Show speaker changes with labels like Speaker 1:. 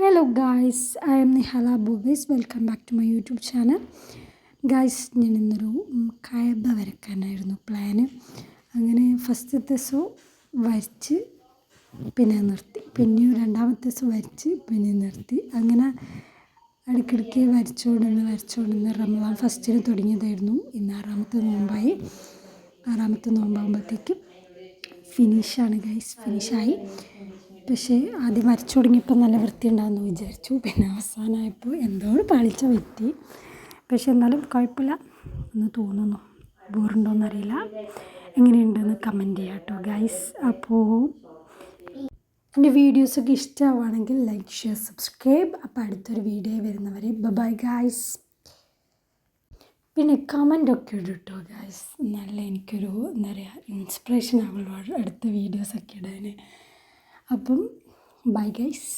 Speaker 1: Hello guys, I am Nihala Bobis. Welcome back to my YouTube channel. Guys ഞാൻ ഇന്നൊരു കയബ വരയ്ക്കാനായിരുന്നു plan. അങ്ങനെ ഫസ്റ്റത്തെ ദിവസം വരച്ച് പിന്നെ നിർത്തി, പിന്നെയും രണ്ടാമത്തെ ദിവസം വരച്ച് പിന്നെ നിർത്തി. അങ്ങനെ ഇടയ്ക്കിടയ്ക്ക് വരച്ചുകൊണ്ടിരുന്ന് റമദാൻ ഫസ്റ്റിന് തുടങ്ങിയതായിരുന്നു. ഇന്ന് ആറാമത്തെ നോമ്പാകുമ്പോഴത്തേക്കും ഫിനിഷാണ് ഗൈസ്, ഫിനിഷായി. പക്ഷേ ആദ്യം വരച്ചു തുടങ്ങിയപ്പോൾ നല്ല വൃത്തി ഉണ്ടാകുമെന്ന് വിചാരിച്ചു. പിന്നെ അവസാനമായപ്പോൾ എന്തോ പാളിച്ച പറ്റി. പക്ഷെ എന്നാലും കുഴപ്പമില്ല എന്ന് തോന്നുന്നു. ബോറുണ്ടോയെന്നറിയില്ല. എങ്ങനെയുണ്ടെന്ന് കമൻറ്റ് ചെയ്യാം കേട്ടോ ഗൈസ്. അപ്പോൾ എൻ്റെ വീഡിയോസൊക്കെ ഇഷ്ടമാവുകയാണെങ്കിൽ ലൈക്ക്, ഷെയർ, സബ്സ്ക്രൈബ്. അപ്പോൾ അടുത്തൊരു വീഡിയോ വരുന്നവരെ ബൈ ഗൈസ്. പിന്നെ കമൻ്റൊക്കെ ഇടും കേട്ടോ ഗൈസ്. നല്ല എനിക്കൊരു എന്താ പറയുക ഇൻസ്പിറേഷൻ ആവുള്ളൂ അടുത്ത വീഡിയോസൊക്കെ ഇടാൻ. അപ്പം ബൈ ഗൈസ്.